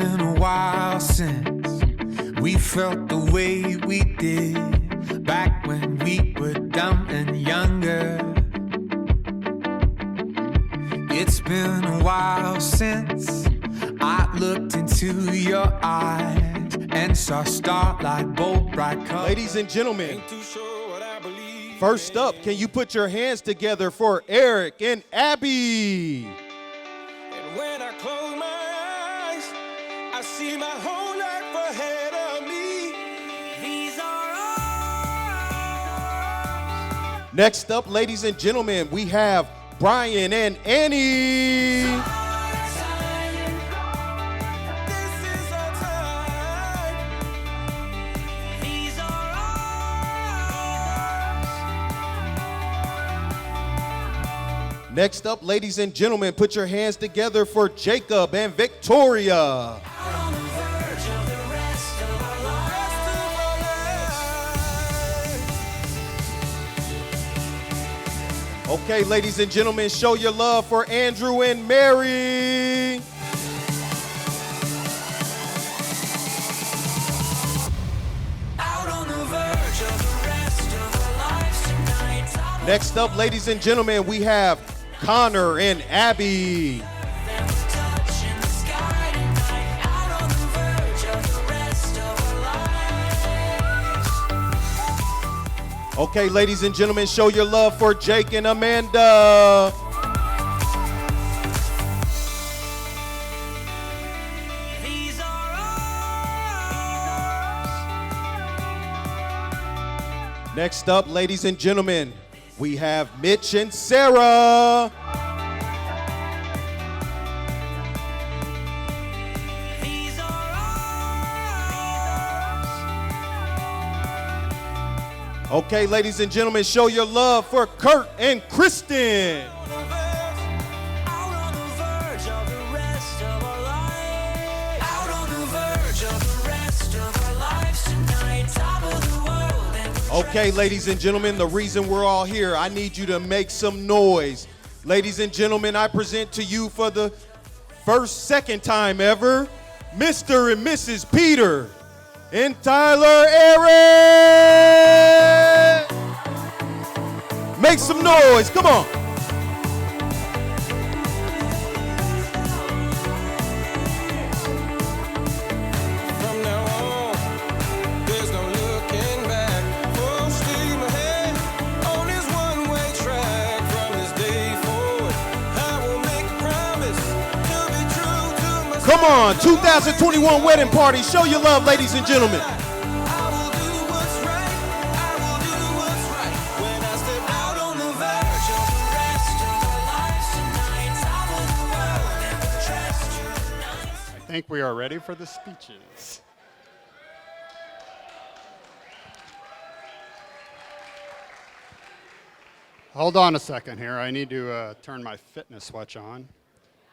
been a while since we felt the way we did back when we were dumb and younger. It's been a while since I looked into your eyes and saw starlight bolt bright colors. Ladies and gentlemen, first up, can you put your hands together for Eric and Abby? And when I close my eyes, I see my whole life ahead of me. These are ours. Next up, ladies and gentlemen, we have Brian and Annie. Next up, ladies and gentlemen, put your hands together for Jacob and Victoria. Okay, ladies and gentlemen, show your love for Andrew and Mary. Next up, ladies and gentlemen, we have Connor and Abby. Okay, ladies and gentlemen, show your love for Jake and Amanda. Next up, ladies and gentlemen, we have Mitch and Sarah. Okay, ladies and gentlemen, show your love for Kurt and Kristen. Okay, ladies and gentlemen, the reason we're all here, I need you to make some noise. Ladies and gentlemen, I present to you for the second time ever, Mr. and Mrs. Peter and Tylar Arends. Make some noise, come on. Come on, 2021 wedding party. Show your love, ladies and gentlemen. I think we are ready for the speeches. Hold on a second here. I need to turn my fitness watch on.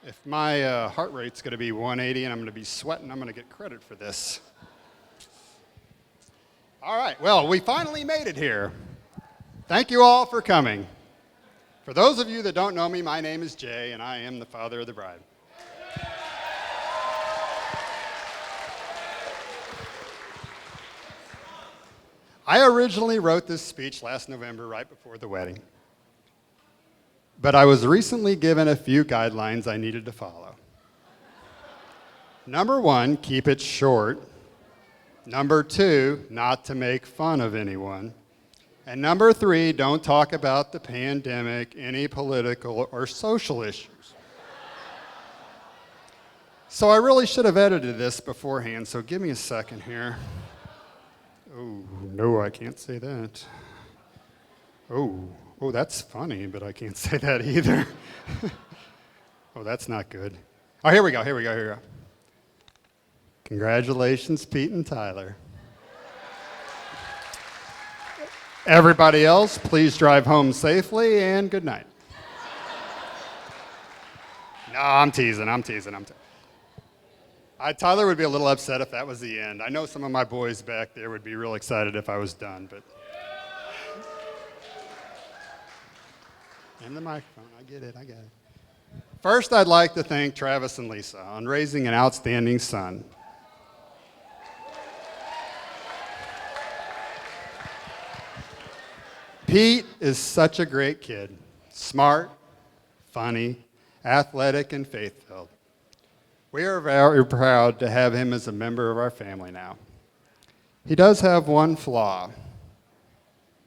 If my heart rate's going to be 180 and I'm going to be sweating, I'm going to get credit for this. All right, well, we finally made it here. Thank you all for coming. For those of you that don't know me, my name is Jay, and I am the father of the bride. I originally wrote this speech last November, right before the wedding. But I was recently given a few guidelines I needed to follow. Number one, keep it short. Number two, not to make fun of anyone. And number three, don't talk about the pandemic, any political or social issues. So I really should have edited this beforehand, so give me a second here. Oh, no, I can't say that. Oh, that's funny, but I can't say that either. Oh, that's not good. Oh, here we go. Congratulations, Pete and Tyler. Everybody else, please drive home safely and good night. No, I'm teasing. Tyler would be a little upset if that was the end. I know some of my boys back there would be real excited if I was done, but. And the microphone, I get it. First, I'd like to thank Travis and Lisa on raising an outstanding son. Pete is such a great kid. Smart, funny, athletic, and faith-filled. We are very proud to have him as a member of our family now. He does have one flaw.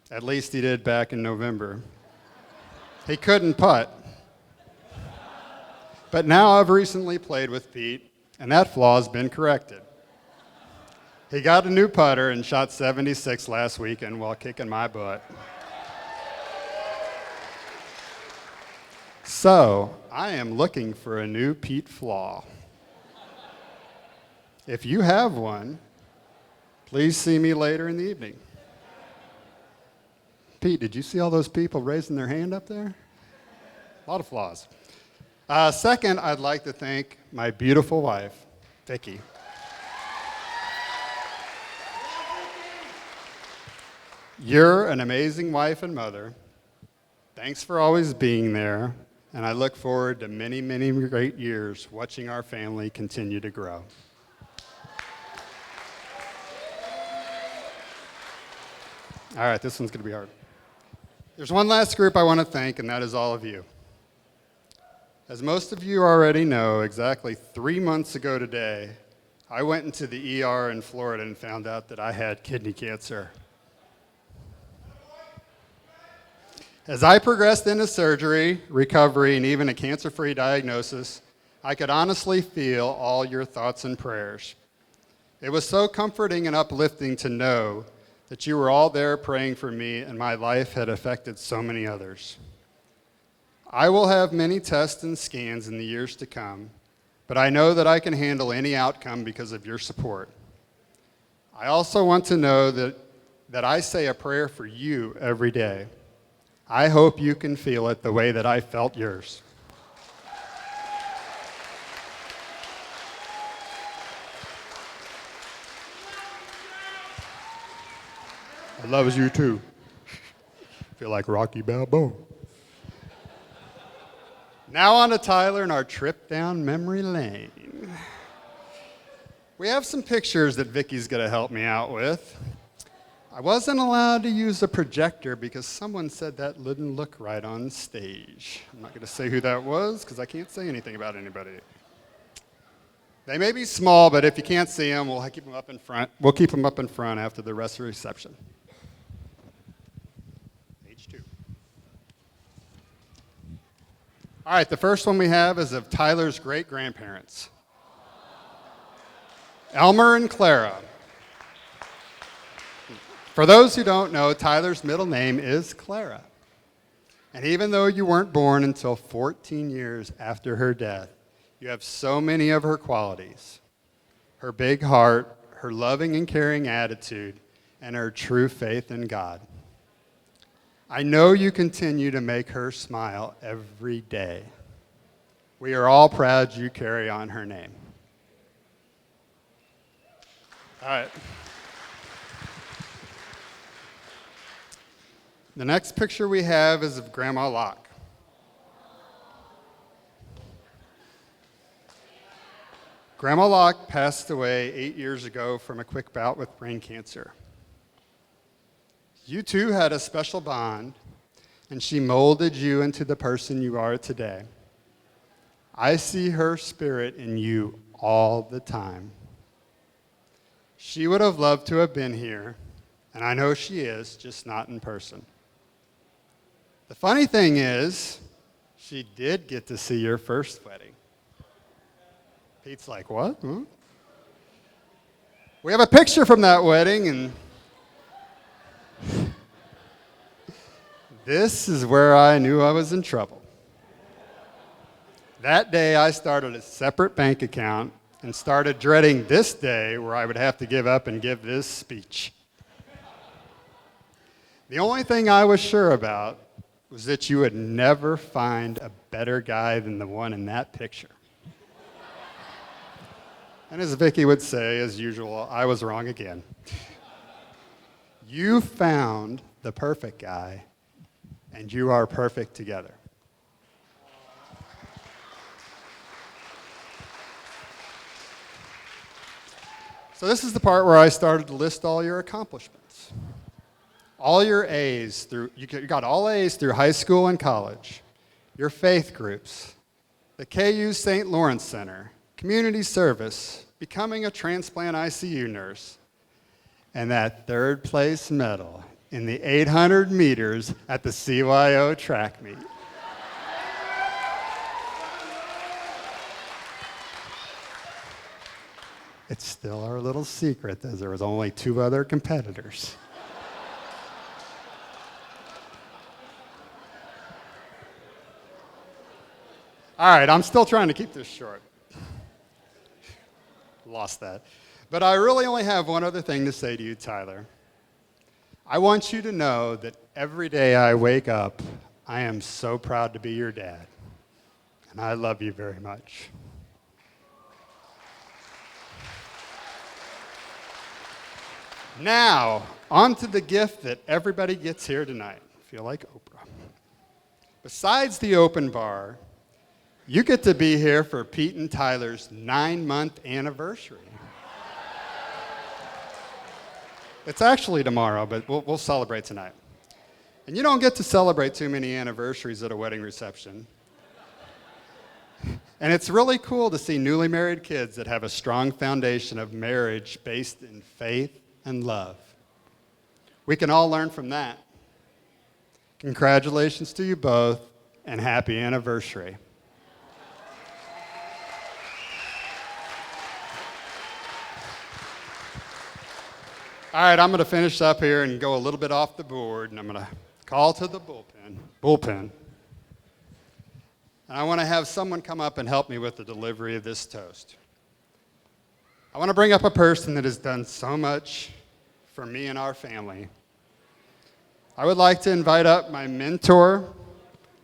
At least he did back in November. He couldn't putt. But now I've recently played with Pete, and that flaw has been corrected. He got a new putter and shot 76 last weekend while kicking my butt. So, I am looking for a new Pete flaw. If you have one, please see me later in the evening. Pete, did you see all those people raising their hand up there? A lot of flaws. Second, I'd like to thank my beautiful wife, Vicki. You're an amazing wife and mother. Thanks for always being there, and I look forward to many, many great years watching our family continue to grow. All right, this one's going to be hard. There's one last group I want to thank, and that is all of you. As most of you already know, exactly 3 months ago today, I went into the ER in Florida and found out that I had kidney cancer. As I progressed into surgery, recovery, and even a cancer-free diagnosis, I could honestly feel all your thoughts and prayers. It was so comforting and uplifting to know that you were all there praying for me, and my life had affected so many others. I will have many tests and scans in the years to come, but I know that I can handle any outcome because of your support. I also want to know that I say a prayer for you every day. I hope you can feel it the way that I felt yours. I love you too. Feel like Rocky Balboa. Now on to Tyler and our trip down memory lane. We have some pictures that Vicky's going to help me out with. I wasn't allowed to use a projector because someone said that didn't look right on stage. I'm not going to say who that was because I can't say anything about anybody. They may be small, but if you can't see them, we'll keep them up in front. We'll keep them up in front after the rest of the reception. All right, the first one we have is of Tyler's great-grandparents, Elmer and Clara. For those who don't know, Tyler's middle name is Clara. And even though you weren't born until 14 years after her death, you have so many of her qualities: her big heart, her loving and caring attitude, and her true faith in God. I know you continue to make her smile every day. We are all proud you carry on her name. All right. The next picture we have is of Grandma Locke. Grandma Locke passed away 8 years ago from a quick bout with brain cancer. You two had a special bond, and she molded you into the person you are today. I see her spirit in you all the time. She would have loved to have been here, and I know she is, just not in person. The funny thing is, she did get to see your first wedding. Pete's like, what? Huh? We have a picture from that wedding, and this is where I knew I was in trouble. That day, I started a separate bank account and started dreading this day where I would have to give up and give this speech. The only thing I was sure about was that you would never find a better guy than the one in that picture. And as Vicky would say, as usual, I was wrong again. You found the perfect guy, and you are perfect together. So this is the part where I started to list all your accomplishments. All your A's through, you got all A's through high school and college, your faith groups, the KU St. Lawrence Center, community service, becoming a transplant ICU nurse, and that third place medal in the 800 meters at the CYO track meet. It's still our little secret that there was only 2 other competitors. All right, I'm still trying to keep this short. Lost that. But I really only have one other thing to say to you, Tyler. I want you to know that every day I wake up, I am so proud to be your dad. And I love you very much. Now, on to the gift that everybody gets here tonight. I feel like Oprah. Besides the open bar, you get to be here for Pete and Tyler's 9-month anniversary. It's actually tomorrow, but we'll celebrate tonight. And you don't get to celebrate too many anniversaries at a wedding reception. And it's really cool to see newly married kids that have a strong foundation of marriage based in faith and love. We can all learn from that. Congratulations to you both, and happy anniversary. All right, I'm going to finish up here and go a little bit off the board, and I'm going to call to the bullpen. And I want to have someone come up and help me with the delivery of this toast. I want to bring up a person that has done so much for me and our family. I would like to invite up my mentor,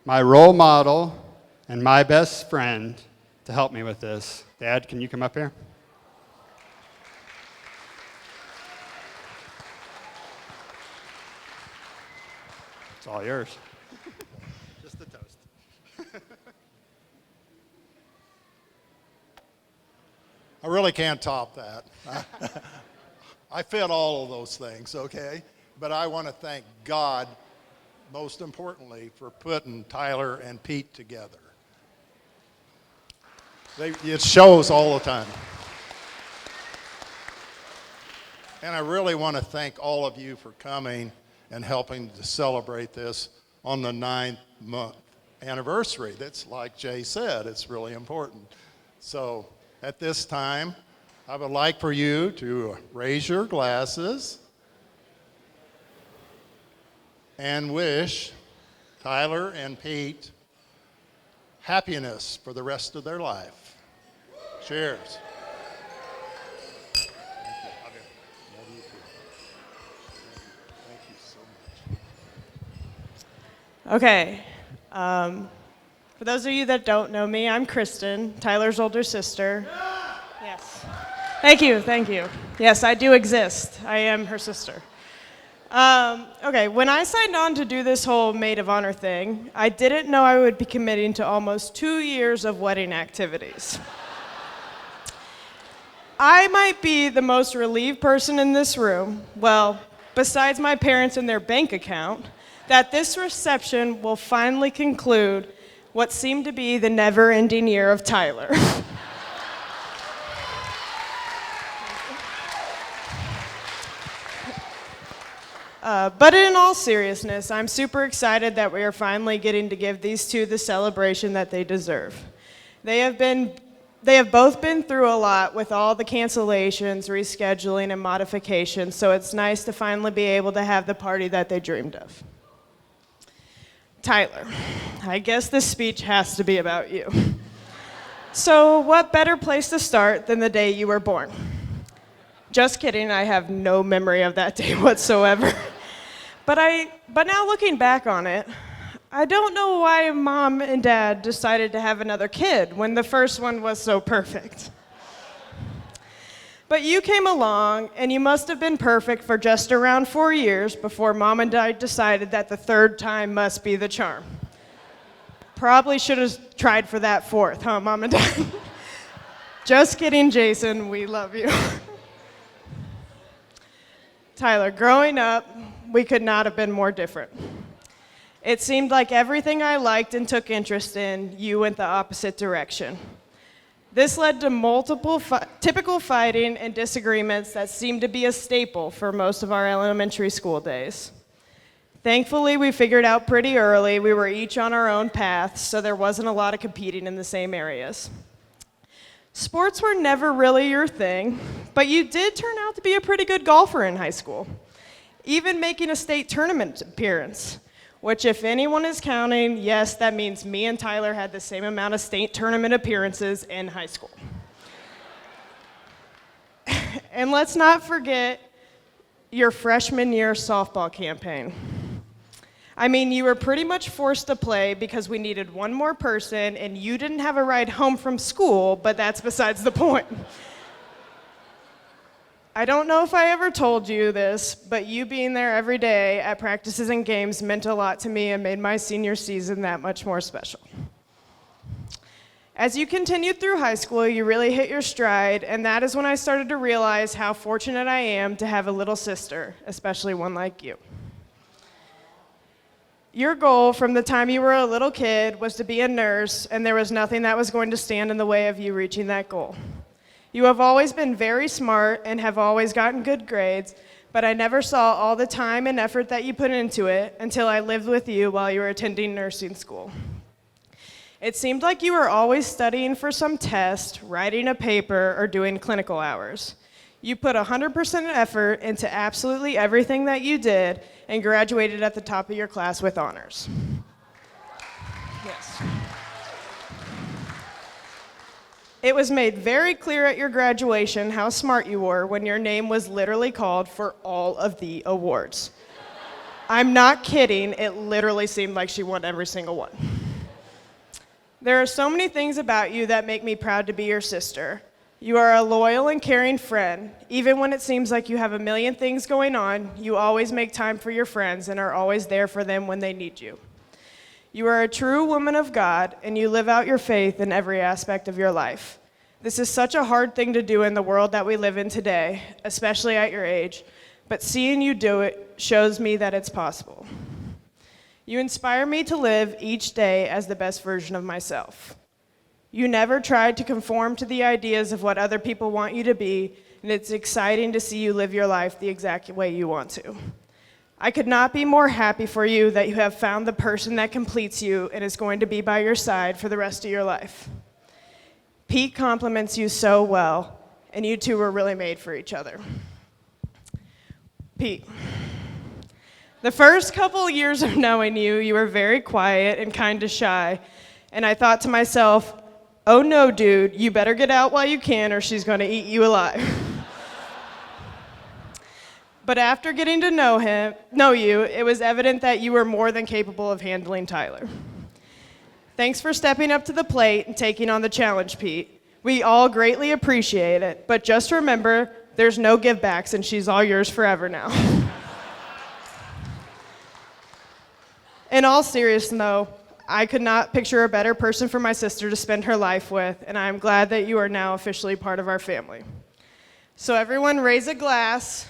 my role model, and my best friend to help me with this. Dad, can you come up here? It's all yours. Just the toast. I really can't top that. I fit all of those things, okay? But I want to thank God, most importantly, for putting Tyler and Pete together. It shows all the time. And I really want to thank all of you for coming and helping to celebrate this on the 9th anniversary. That's like Jay said, it's really important. So at this time, I would like for you to raise your glasses and wish Tyler and Pete happiness for the rest of their life. Cheers. Okay. For those of you that don't know me, I'm Kristen, Tyler's older sister. Yes. Thank you. Yes, I do exist. I am her sister. Okay, when I signed on to do this whole maid of honor thing, I didn't know I would be committing to almost 2 years of wedding activities. I might be the most relieved person in this room, well, besides my parents and their bank account, that this reception will finally conclude what seemed to be the never-ending year of Tyler. But in all seriousness, I'm super excited that we are finally getting to give these two the celebration that they deserve. They have both been through a lot with all the cancellations, rescheduling, and modifications, so it's nice to finally be able to have the party that they dreamed of. Tyler, I guess this speech has to be about you. So what better place to start than the day you were born? Just kidding, I have no memory of that day whatsoever. But now looking back on it, I don't know why Mom and Dad decided to have another kid when the first one was so perfect. But you came along, and you must have been perfect for just around 4 years before Mom and Dad decided that the third time must be the charm. Probably should have tried for that fourth, huh, Mom and Dad? Just kidding, Jason, we love you. Tyler, growing up, we could not have been more different. It seemed like everything I liked and took interest in, you went the opposite direction. This led to multiple typical fighting and disagreements that seemed to be a staple for most of our elementary school days. Thankfully, we figured out pretty early we were each on our own paths, so there wasn't a lot of competing in the same areas. Sports were never really your thing, but you did turn out to be a pretty good golfer in high school, even making a state tournament appearance, which if anyone is counting, yes, that means me and Tyler had the same amount of state tournament appearances in high school. And let's not forget your freshman year softball campaign. I mean, you were pretty much forced to play because we needed one more person and you didn't have a ride home from school, but that's besides the point. I don't know if I ever told you this, but you being there every day at practices and games meant a lot to me and made my senior season that much more special. As you continued through high school, you really hit your stride, and that is when I started to realize how fortunate I am to have a little sister, especially one like you. Your goal from the time you were a little kid was to be a nurse, and there was nothing that was going to stand in the way of you reaching that goal. You have always been very smart and have always gotten good grades, but I never saw all the time and effort that you put into it until I lived with you while you were attending nursing school. It seemed like you were always studying for some test, writing a paper, or doing clinical hours. You put 100% effort into absolutely everything that you did and graduated at the top of your class with honors. Yes. It was made very clear at your graduation how smart you were when your name was literally called for all of the awards. I'm not kidding, it literally seemed like she won every single one. There are so many things about you that make me proud to be your sister. You are a loyal and caring friend. Even when it seems like you have a million things going on, you always make time for your friends and are always there for them when they need you. You are a true woman of God, and you live out your faith in every aspect of your life. This is such a hard thing to do in the world that we live in today, especially at your age, but seeing you do it shows me that it's possible. You inspire me to live each day as the best version of myself. You never tried to conform to the ideas of what other people want you to be, and it's exciting to see you live your life the exact way you want to. I could not be more happy for you that you have found the person that completes you and is going to be by your side for the rest of your life. Pete compliments you so well, and you two were really made for each other. Pete, the first couple years of knowing you, you were very quiet and kind of shy, and I thought to myself, oh no, dude, you better get out while you can or she's going to eat you alive. But after getting to know you, it was evident that you were more than capable of handling Tyler. Thanks for stepping up to the plate and taking on the challenge, Pete. We all greatly appreciate it, but just remember, there's no givebacks and she's all yours forever now. In all seriousness, though, I could not picture a better person for my sister to spend her life with, and I'm glad that you are now officially part of our family. So everyone raise a glass.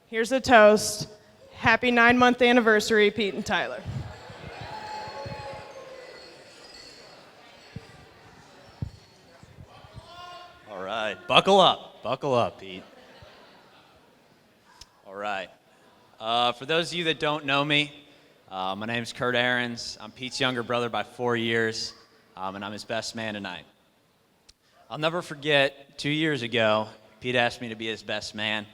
Here's a toast. Happy 9-month anniversary, Pete and Tyler. All right, buckle up, Pete. All right, for those of you that don't know me, my name's Kurt Arends. I'm Pete's younger brother by 4 years, and I'm his best man tonight. I'll never forget, 2 years ago, Pete asked me to be his best man.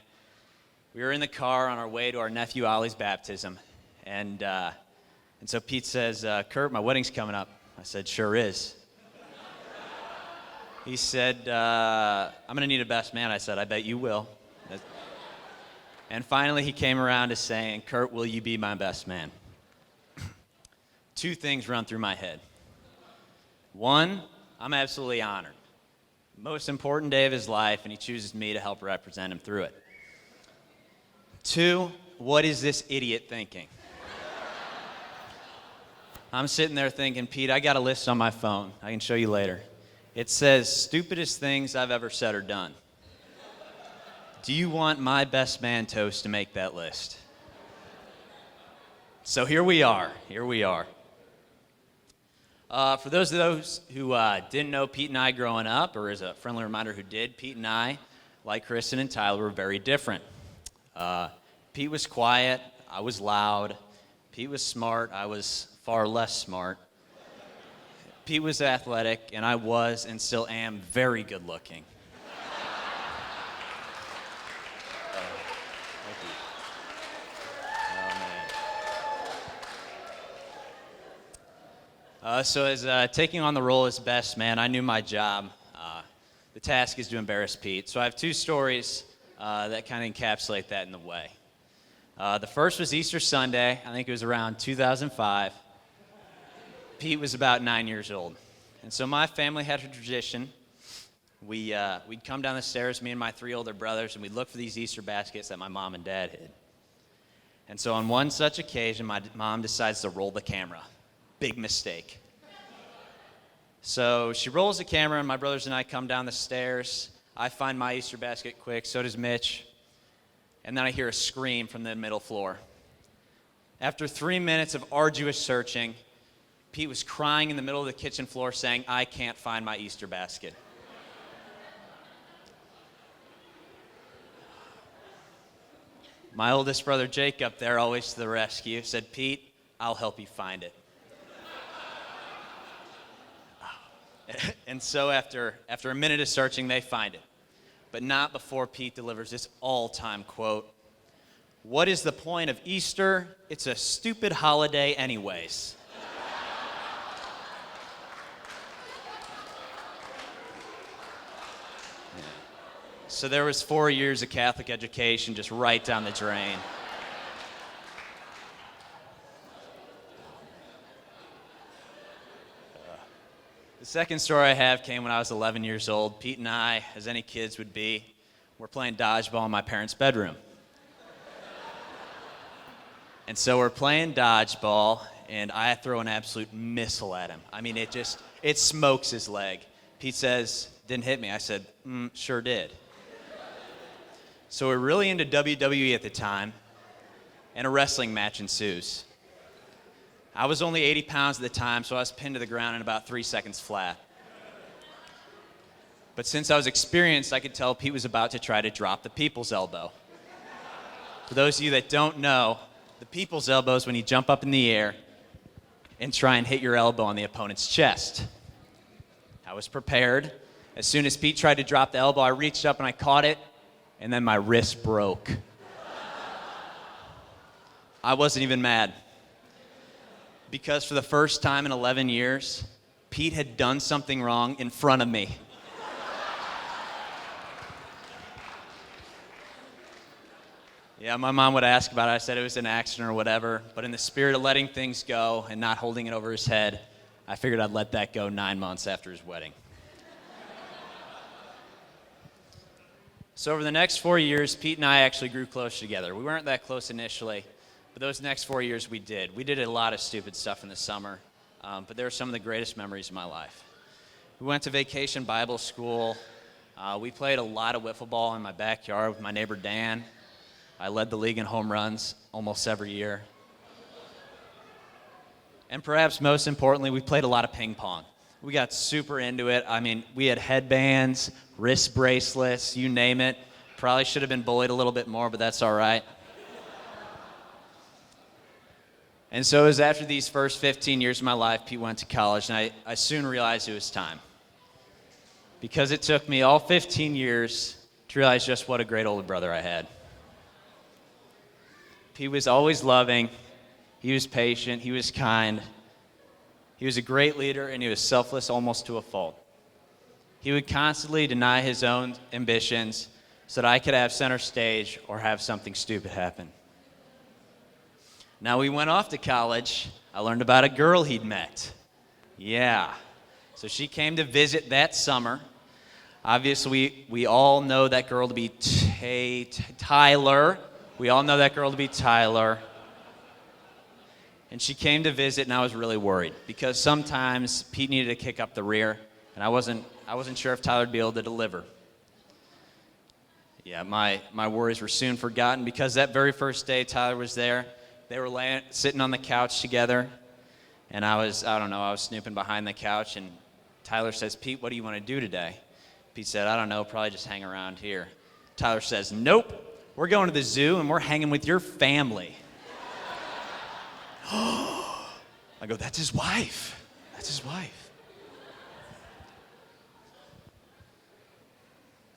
We were in the car on our way to our nephew Ollie's baptism, and so Pete says, Kurt, my wedding's coming up. I said, sure is. He said, I'm going to need a best man. I said, I bet you will. And finally he came around to saying, Kurt, will you be my best man? Two things run through my head. One, I'm absolutely honored. Most important day of his life, and he chooses me to help represent him through it. Two, what is this idiot thinking? I'm sitting there thinking, Pete, I got a list on my phone. I can show you later. It says, stupidest things I've ever said or done. Do you want my best man toast to make that list? So here we are. For those who didn't know Pete and I growing up, or as a friendly reminder who did, Pete and I, like Kristen and Tyler, were very different. Pete was quiet, I was loud. Pete was smart, I was far less smart. Pete was athletic, and I was and still am very good looking. So as taking on the role as best man, I knew my job. The task is to embarrass Pete. So I have two stories that kind of encapsulate that in the way. The first was Easter Sunday. I think it was around 2005. Pete was about 9 years old. And so my family had a tradition. We'd come down the stairs, me and my three older brothers, and we'd look for these Easter baskets that my mom and dad hid. And so on one such occasion, my mom decides to roll the camera. Big mistake. So she rolls the camera, and my brothers and I come down the stairs. I find my Easter basket quick, so does Mitch. And then I hear a scream from the middle floor. After 3 minutes of arduous searching, Pete was crying in the middle of the kitchen floor saying, "I can't find my Easter basket." My oldest brother Jake up there, always to the rescue, said, "Pete, I'll help you find it." And so after a minute of searching, they find it. But not before Pete delivers this all-time quote. "What is the point of Easter? It's a stupid holiday anyways." So there was 4 years of Catholic education just right down the drain. The second story I have came when I was 11 years old. Pete and I, as any kids would be, were playing dodgeball in my parents' bedroom. And so we're playing dodgeball, and I throw an absolute missile at him. I mean, it smokes his leg. Pete says, "Didn't hit me." I said, "Sure did." So we're really into WWE at the time, and a wrestling match ensues. I was only 80 pounds at the time, so I was pinned to the ground in about 3 seconds flat. But since I was experienced, I could tell Pete was about to try to drop the people's elbow. For those of you that don't know, the people's elbow is when you jump up in the air and try and hit your elbow on the opponent's chest. I was prepared. As soon as Pete tried to drop the elbow, I reached up and I caught it, and then my wrist broke. I wasn't even mad. Because for the first time in 11 years, Pete had done something wrong in front of me. Yeah, my mom would ask about it. I said it was an accident or whatever. But in the spirit of letting things go and not holding it over his head, I figured I'd let that go 9 months after his wedding. So over the next 4 years, Pete and I actually grew close together. We weren't that close initially. But those next 4 years we did. We did a lot of stupid stuff in the summer, but they were some of the greatest memories of my life. We went to vacation Bible school. We played a lot of wiffle ball in my backyard with my neighbor Dan. I led the league in home runs almost every year. And perhaps most importantly, we played a lot of ping pong. We got super into it. I mean, we had headbands, wrist bracelets, you name it. Probably should have been bullied a little bit more, but that's all right. And so it was after these first 15 years of my life, Pete went to college, and I soon realized it was time. Because it took me all 15 years to realize just what a great older brother I had. Pete was always loving, he was patient, he was kind, he was a great leader, and he was selfless almost to a fault. He would constantly deny his own ambitions so that I could have center stage or have something stupid happen. Now, we went off to college. I learned about a girl he'd met. Yeah. So she came to visit that summer. Obviously, we all know that girl to be Tylar. We all know that girl to be Tylar. And she came to visit, and I was really worried because sometimes Pete needed to kick up the rear, and I wasn't sure if Tyler would be able to deliver. Yeah, my worries were soon forgotten because that very first day Tyler was there, they were sitting on the couch together, and I was snooping behind the couch, and Tyler says, "Pete, what do you want to do today?" Pete said, "I don't know, probably just hang around here." Tyler says, "Nope, we're going to the zoo and we're hanging with your family." I go, "That's his wife. That's his wife."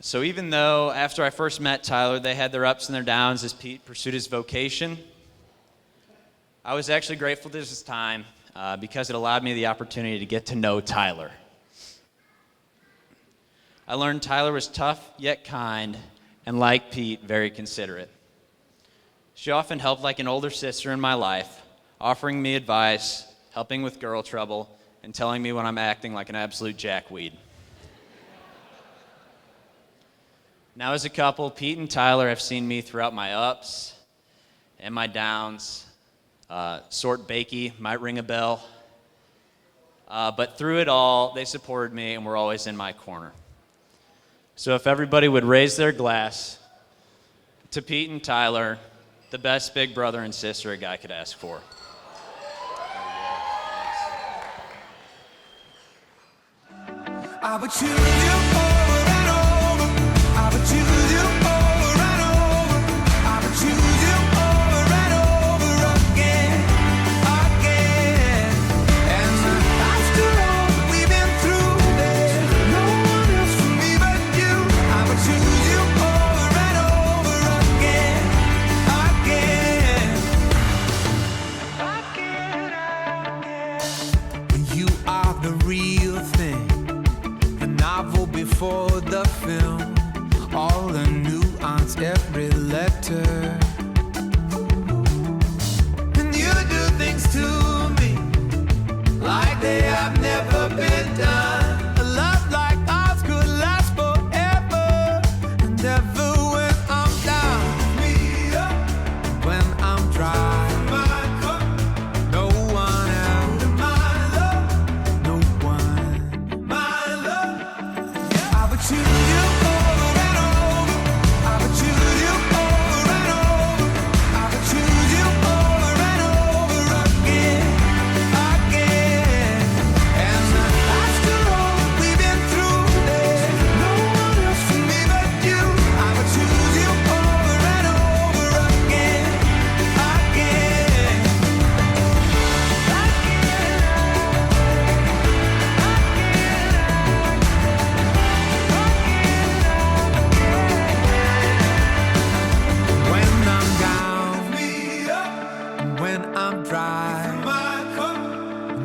So even though after I first met Tyler, they had their ups and their downs as Pete pursued his vocation, I was actually grateful to this time because it allowed me the opportunity to get to know Tyler. I learned Tyler was tough yet kind, and like Pete, very considerate. She often helped like an older sister in my life, offering me advice, helping with girl trouble, and telling me when I'm acting like an absolute jackweed. Now as a couple, Pete and Tyler have seen me throughout my ups and my downs. Sort Bakey might ring a bell. But through it all, they supported me and were always in my corner. So if everybody would raise their glass to Pete and Tyler, the best big brother and sister a guy could ask for. I would choose you over and over. I would choose you over and over. I would choose you over and over again, again. And after all we've been through, there's no one else for me but you. I would choose you over and over again, again. You are the real thing. Novel before the film, all the nuance, every letter. And you do things to me like they have never been done. A love like ours could last forever and ever. When I'm down, me up. When I'm dry, my cup. No one else. My love, no one. My love. I would choose you over and over. I would choose you over and over. I would choose you over and over again, again. And after all we've been through, there's no one else for me but you. I would choose you over and over again, again. When I'm down, when I'm dry,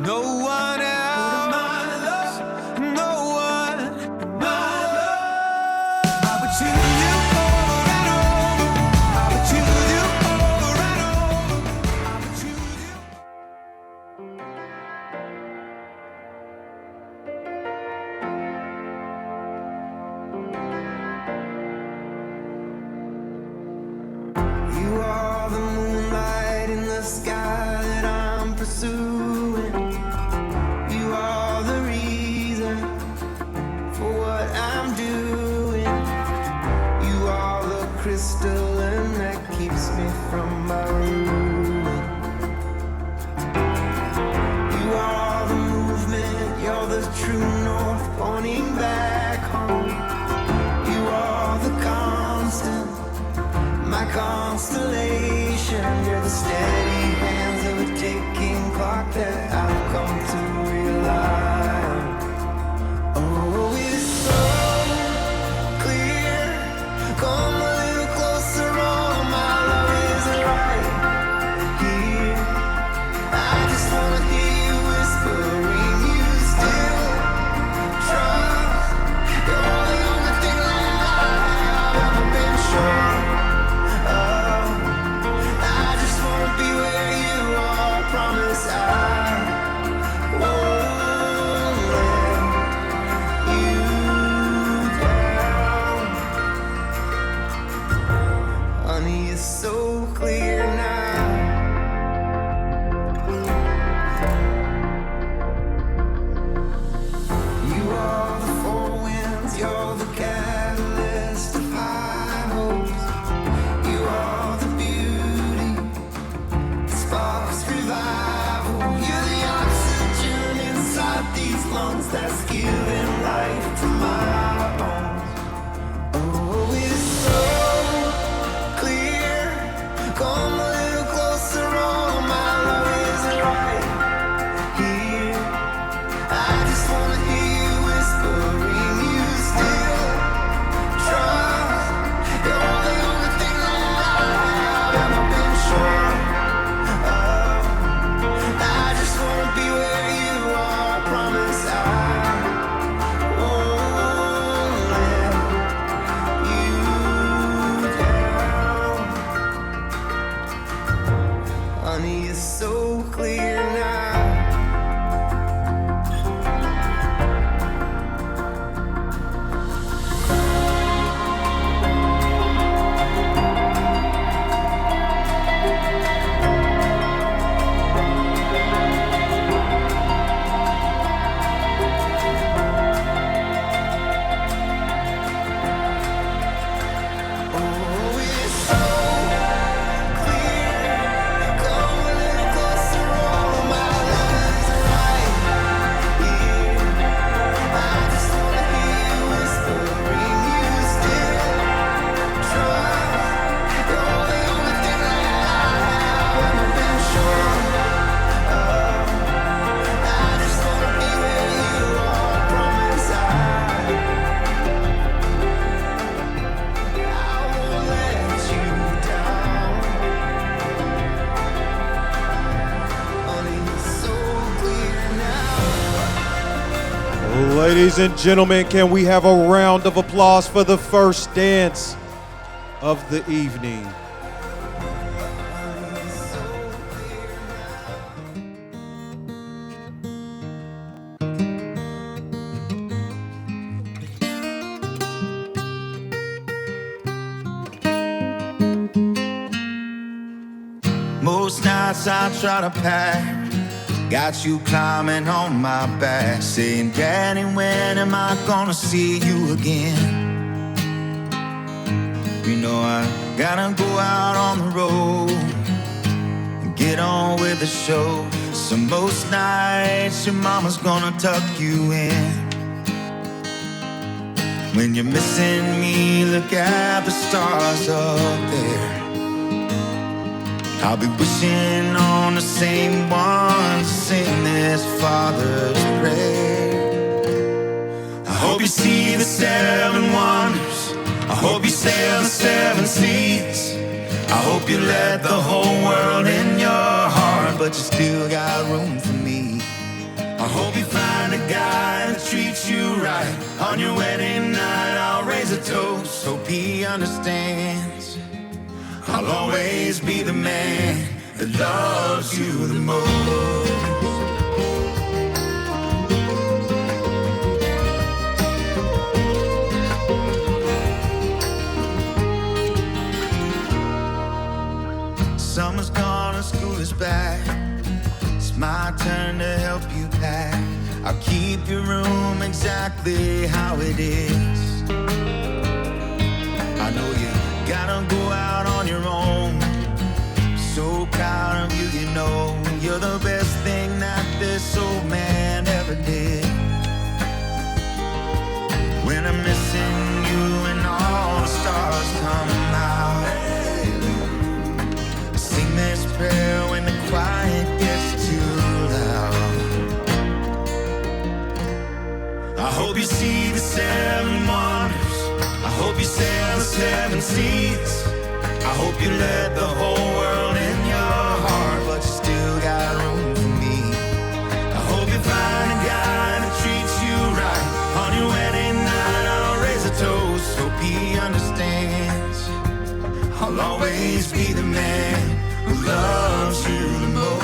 no one else, no one, my love. I would choose you over and over. I would choose you over and over. I would choose you. You are the moonlight in the sky that I'm pursuing. You are the reason for what I'm doing. You are the crystalline that keeps me from my ruin. You are the movement, you're the true north pointing back home. You are the constant, my constellation. You're the steady hands of a ticking clock that I've come to rely on. Oh, it's so clear. Come a little closer, all my love is right here. I just wanna hear you whispering, you still trust. You're the only thing that I've ever been sure. I just wanna be where you are. Promise I won't let you down. Honey, it's so clear now. You are the four winds, you're the catalyst of high Ladies and gentlemen, can we have a round of applause for the first dance of the evening? Most nights I try to pack, got you climbing on my back, saying, Daddy, when am I gonna see you again? You know I gotta go out on the road and get on with the show. So most nights your mama's gonna tuck you in. When you're missing me, look at the stars up there. I'll be wishing on the same ones to sing this Father's prayer. I hope you see the 7 wonders. I hope you sail the 7 seas. I hope you let the whole world in your heart, but you still got room for me. I hope you find a guy that treats you right. On your wedding night, I'll raise a toast. Hope he understands I'll always be the man that loves you the most. Summer's gone and school is back. It's my turn to help you pack. I'll keep your room exactly how it is. I know you gotta go out on your own. So proud of you, you know. You're the best thing that this old man ever did. When I'm missing you and all the stars come out, I sing this prayer when the quiet gets too loud. I hope you see the 7 wonders. I hope you sail the 7 seas. I hope you let the whole world in your heart, but you still got room for me. I hope you find a guy that treats you right. On your wedding night, I'll raise a toast. Hope he understands I'll always be the man who loves you the most.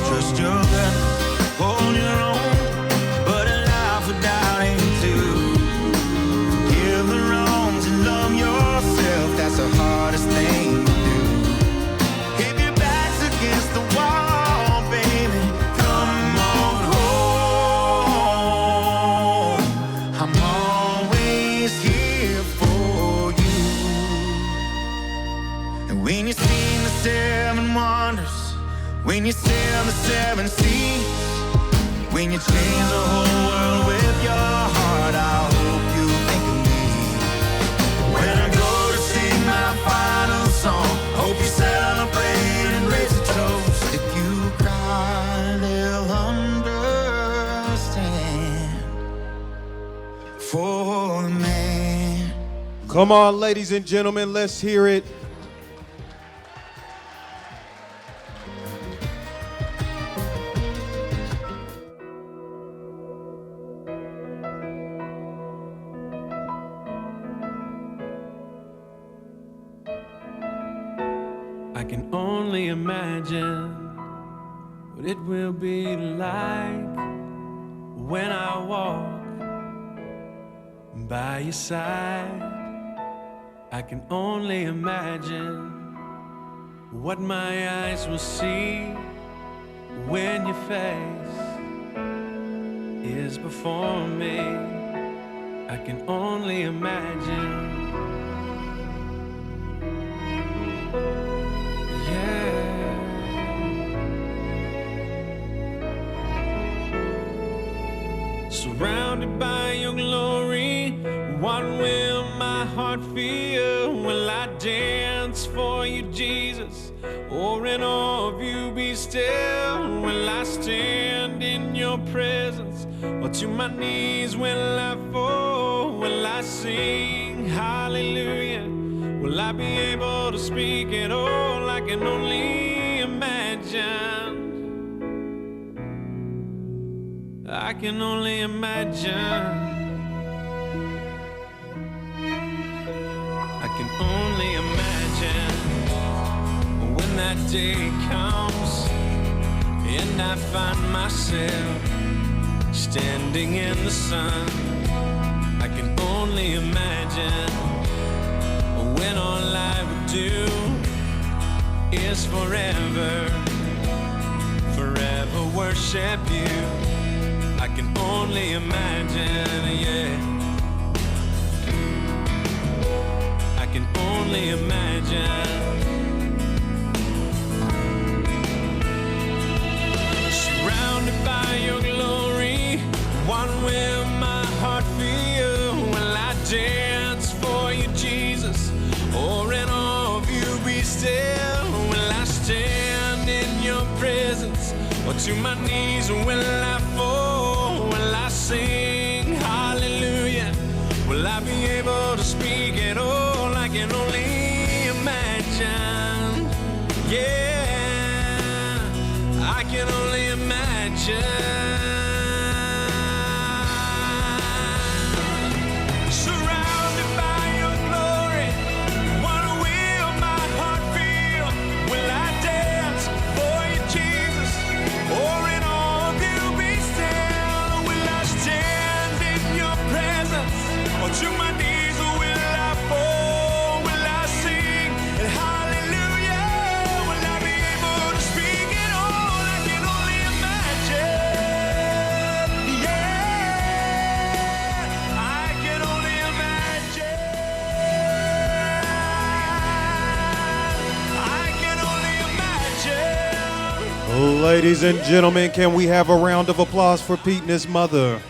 Trust your gut, hold your own, but a life without aim too. Give the wrongs and love yourself, that's the hardest thing to do. If your back's against the wall, baby, come on home. I'm always here for you. And when you sing the 7 wonders, when you sail the 7 seas, when you change the whole world with your heart, I hope you think of me. When I go to sing my final song, hope you celebrate and raise a toast. If you cry, they'll understand. For the man. Come on, ladies and gentlemen, let's hear it. I can only imagine what it will be like when I walk by your side. I can only imagine what my eyes will see when your face is before me. I can only imagine. Surrounded by your glory, what will my heart feel? Will I dance for you, Jesus? Or in awe of you be still? Will I stand in your presence? Or to my knees will I fall? Will I sing hallelujah? Will I be able to speak at all? I can only imagine. I can only imagine. I can only imagine when that day comes and I find myself standing in the sun. I can only imagine when all I would do is forever, forever worship you. I can only imagine, yeah. I can only imagine. Surrounded by your glory, what will my heart feel? Will I dance for you, Jesus? Or in awe of you be still? Will I stand in your presence? Or to my knees will I fall? Will I sing hallelujah? Will I be able to speak at all? I can only imagine. Yeah, I can only imagine. Surrounded by your glory, what will my heart feel? Will I dance for you, Jesus? Or in awe of you be still? Will I stand in your presence? Or to my knees will I fall? Will I sing hallelujah? Will I be able to speak at all? I can only imagine. Yeah, I can only imagine. I can only imagine. Ladies and gentlemen, can we have a round of applause for Pete and his mother?